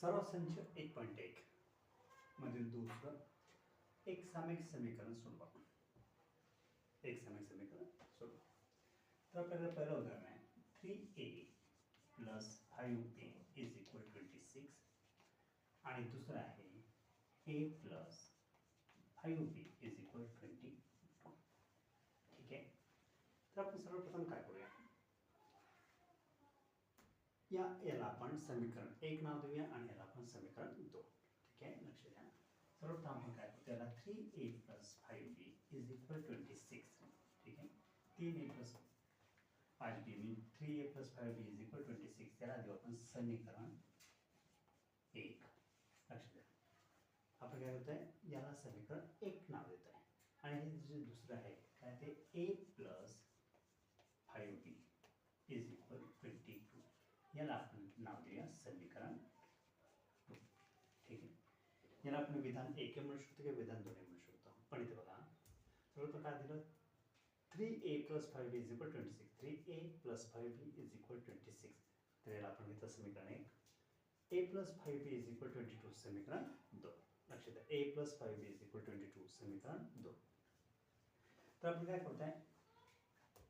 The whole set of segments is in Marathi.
सर्व संच 1.1 मधील दुसरं एक सामायिक समीकरण सोडवा. एक सामायिक समीकरण सोडवा. तर आपल्याकडे पहिलं उदाहरण आहे 3a plus 5b is equal 26 आणि दुसरं आहे a plus 5b is equal 22. ठीक आहे. तर आपण सर्वप्रथम काय करूया, याला आपण समीकरण 1 नाव देऊया आणि याला आपण समीकरण 2. ठीक आहे, लक्ष द्या. सर्वप्रथम आपण काय करू, त्याला 3a plus 5b is equal 26. ठीक आहे, 3a plus 5b mean 3a plus 5b is equal 26. त्याला देऊ आपण समीकरण 1. लक्ष द्या, आपण काय करतोय, याला समीकरण 1 नाव देत आहे आणि हे जे दुसरं आहे काय ते a plus 5b is equal 22. याला आपण नाव देऊया समीकरण 2. ठीक आहे, याला आपण विधान 1 म्हणू शकतो किंवा विधान 2 म्हणू शकतो. पण इथे बघा सर्वप्रथम काय दिलं, 3a plus 5b is equal 26. 3a plus 5b is equal 26. तर याला आपण घेतलं समीकरण 1. a plus 5b is equal 22 समीकरण 2. लक्ष द्या, a plus 5b is equal 22 समीकरण 2. तर आपण काय करतोय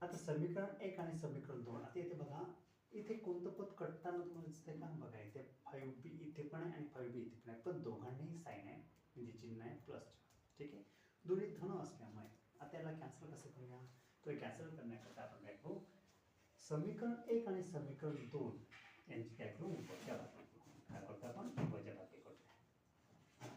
आता समीकरण 1 आणि समीकरण 2. आता इथे बघा, इथे कोणतं पद कटताना तुम्हाला दिसतंय का, बघा इथे 5b इथे पण आहे आणि 5b इथे पण आहे, पण दोघांनाही साइन आहे म्हणजे चिन्ह आहे प्लसचे. ठीक आहे, दोन्ही धन असल्यामुळे आता याला कॅन्सल कसं करूया, तर कॅन्सल करण्याकरता आपण काय करू, समीकरण 1 आणि समीकरण 2 यांची काय करू, वजाबाकी करू. काय करतो आपण, वजाबाकी करतो.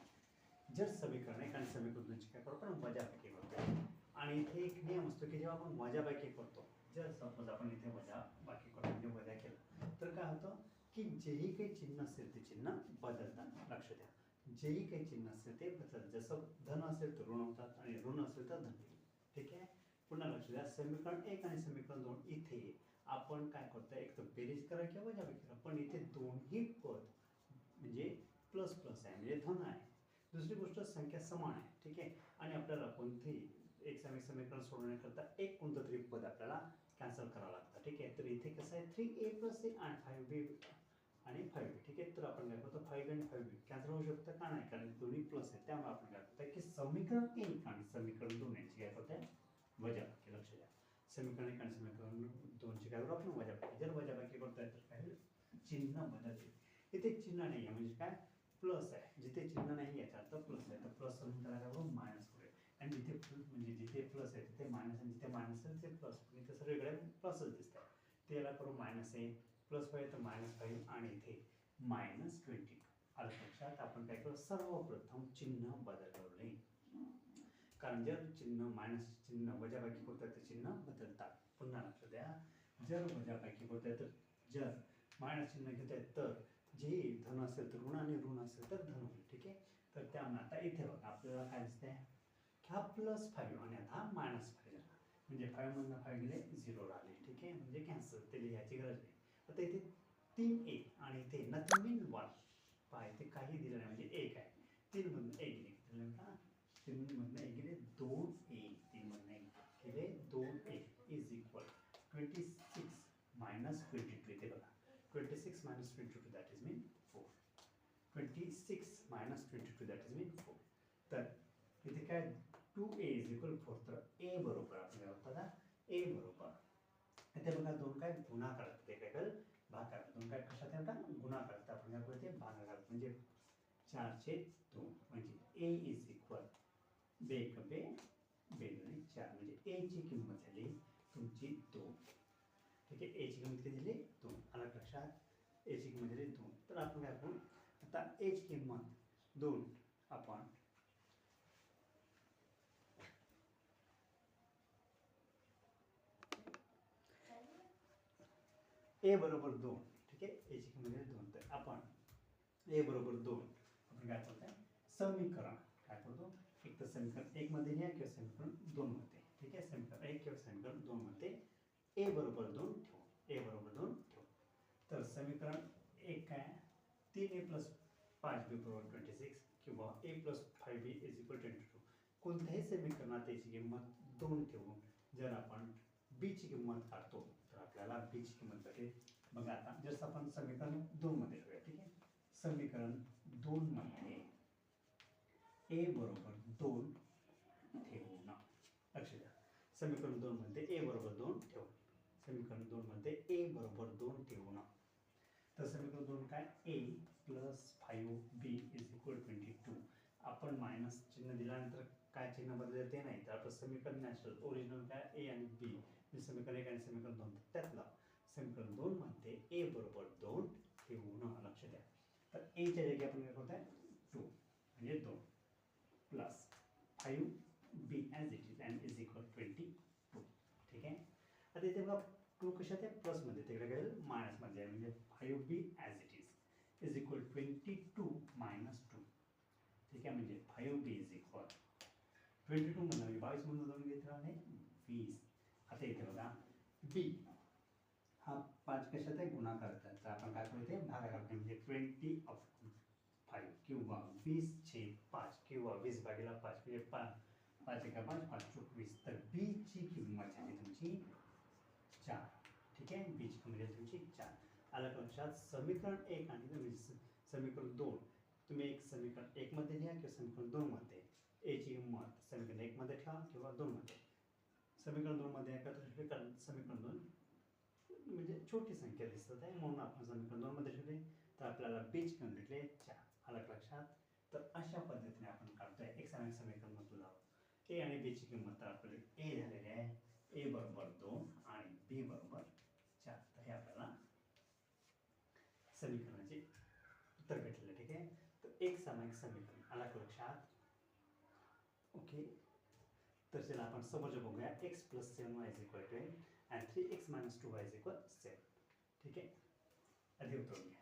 जर समीकरण 1 आणि समीकरण 2ची काय करतो आपण, वजाबाकी करतो. आणि इथे एक नियम असतो की जेव्हा आपण वजाबाकी करतो, जर सपोज आपण इथे वजाबाकी करतो म्हणजे वजा केलं तर काय होतं की जेही काही चिन्ह असेल ते चिन्ह बदलतात. लक्ष द्या, जेही काही चिन्ह असेल ते बदलतात. जसं धन असेल तर ऋण होतात आणि ऋण असेल तर धन. ठीक आहे, पुन्हा लक्ष द्या, समीकरण 1 आणि समीकरण 2 इथे आपण काय करतो, एक तर बेरीज करा किंवा वजाबाकी करा, पण इथे दोन्ही पद म्हणजे प्लस प्लस आहे म्हणजे धन आहे. दुसरी गोष्ट संख्या समान आहे. ठीक आहे, आणि आपल्याला कोणतेही एक समीकरण सोडवण्याकरता एक कोणतं तरी पद आपल्याला कॅन्सल करावं लागतं. ठीक आहे, तर इथे कसं आहे 3a प्लस a आणि 5b आणि 5b. ठीक आहे, तर आपण काय करतो 5 आणि 5b कॅन्सल होऊ शकतं का, नाही, कारण दोन्ही प्लस आहेत. त्यामुळे आपण काय करतो की समीकरण 1 आणि समीकरण 2 यांची काय करतो वजाबाकी. लक्ष द्या, समीकरण 1 आणि समीकरण 2 ची काय करू आपण वजाबाकी. जर वजाबाकी करतोय तर काय चिन्ह बदलते. इथे चिन्ह नाही आहे म्हणजे काय प्लस आहे, जिथे चिन्ह नाही याचा अर्थ प्लस आहे, तर प्लस म्हणून त्याला काय करू मायनस करूया. आणि जिथे म्हणजे जिथे प्लस आहे तिथे मायनस आणि जिथे मायनस आहे तिथे प्लस. इथे सगळीकडे प्लसच दिसतात. त्याला करू मायनस आहे, प्लस 5 तर -5 आणि इथे -22. आलं लक्षात. आपण काय करू, सर्वप्रथम चिन्ह बदलवले, कारण जर चिन्ह मायनस चिन्ह वजाबाकी करतात तर चिन्ह बदलतात. पुन्हा लक्ष द्या, जर वजाबाकी करताय तर जर मायनस चिन्ह घेत आहे तर जे धन असेल तर ऋण आणि ऋण असेल तर धन होईल. ठीक आहे, तर त्यामुळे आता इथे बघा आपल्याला काय दिसतंय, हा +5 आणि आता -5 झाला म्हणजे 5 मधनं 5 गेले 0 राहिले. ठीक आहे, म्हणजे कॅन्सल, ते लिहायची गरज नाही. आता इथे 3a आणि इथे नथिंग मीन 1 पहा, इथे काही दिलं नाही म्हणजे 1 आहे. 3 मधनं 1 गेले का, 3 मधनं 1 गेले 2a, 3 मधनं 1 गेले 2a इज इक्वल 26 मायनस 22. इथे बघा 26 minus 22 that is mean 4. 26 minus 22 that is mean 4. तर इथे काय 2a इज इक्वल 4. तर a बरोबर आपण काय होता a बरोबर इथे बघा 2 काय गुणाकार ते काय कर भागाकार. 2 काय कशात येतात गुणाकार. तर आपण काय करू ते भागाकार म्हणजे 4/2 म्हणजे a इज इक्वल 2 × 4 म्हणजे a ची किंमत झाली तुमची 2. ठीक आहे, a ची किंमत किती झाली 2. आला लक्षात, a ची किंमत झाली 2. तर आपण काय करू, आता a ची किंमत 2 आपण a बरोबर 2. ठीक आहे, a ची किंमत 2. तर आपण a बरोबर 2 आपण काय करतो समीकरण काय करतो, एक तर समीकरण 1 मध्ये लिहा किंवा समीकरण 2 मध्ये. ठीक आहे, समीकरण 1 किंवा समीकरण 2 मध्ये a बरोबर 2 ठेवू, a बरोबर 2 ठेवू. तर समीकरण 1 काय 3a प्लस 5b बरोबर 26 किंवा a plus 5b is equal 22. कोणत्याही समीकरणात याची किंमत 2 ठेवून जर आपण b ची किंमत काढतो तर आपल्याला b ची किंमत भेटेल. बघा आता जसं आपण समीकरण 2 मध्ये ठेवूया. ठीक आहे, समीकरण 2 मध्ये ए बरोबर 2 ठेवून, लक्ष द्या, समीकरण 2 मध्ये ए बरोबर 2 ठेवून, समीकरण 2 मध्ये ए बरोबर 2 ठेवून, तर समीकरण 2 काय, ए प्लस 5b इज इक्वल 22. आपण मायनस चिन्ह दिल्यानंतर काय चिन्ह बदलते ते नाही, तर आपलं समीकरण नॅचरल ओरिजिनल काय ए आणि बी, म्हणजे समीकरण 1 आणि समीकरण 2 त्यातला समीकरण 2 मध्ये ए बरोबर 2 ठेवून, लक्ष द्या. तर ए च्या जागी आपण काय करतोय 2 म्हणजे 2 plus 5b as it is and is equal 22. ठीक आहे. आता इथे बघा 2 कशात आहे, प्लस मध्ये, तिकडे काय मायनस मध्ये आहे, म्हणजे 5b as it is equal 22 minus 2. ठीक आहे, म्हणजे 5b इज इक्वल 22 म्हणून 22 म्हणून जाऊन घेतला आहे 20. आता इथे बघा b हा 5 कशात आहे, गुणाकार, तर आपण काय करू, ते भागाकार, म्हणजे 20/5 किंवा 20/5 किंवा 20/5 म्हणजे 5 एका 5 5 चोक 20. तर b ची किंमत आहे तुमची 4. ठीक आहे, b ची किंमत आहे तुमची 4. आलं लक्षात. समीकरण 1 आणि समीकरण 2 तुम्ही एक समीकरण 1 मध्ये लिहा किंवा समीकरण 2 मध्ये ए ची किंमत समीकरण 1 मध्ये ठेवा किंवा 2 मध्ये. समीकरण 2 मध्ये कारण समीकरण 2 म्हणजे छोटी संख्या दिसत आहे म्हणून आपण समीकरण 2 मध्ये ठेवले, तर आपल्याला b ची किंमत भेटले 4. आलं लक्षात. तर अशा पद्धतीने आपण काढतोय एक समीकरण मधून ए आणि बी ची किंमत, तर आपल्याला ए झालेली आहे ए बरोबर 2 आणि बी बरोबर 4. तर हे आपल्याला समीकरणाचे उत्तर भेटलेलं. ठीक आहे, तर एक समीकरण आलं लक्षात. ओके, तर चला आपण समोरचे बघूया. x + 7y = 10 and 3x - 2y = 7. ठीक आहे, आधी उत्तर घ्या.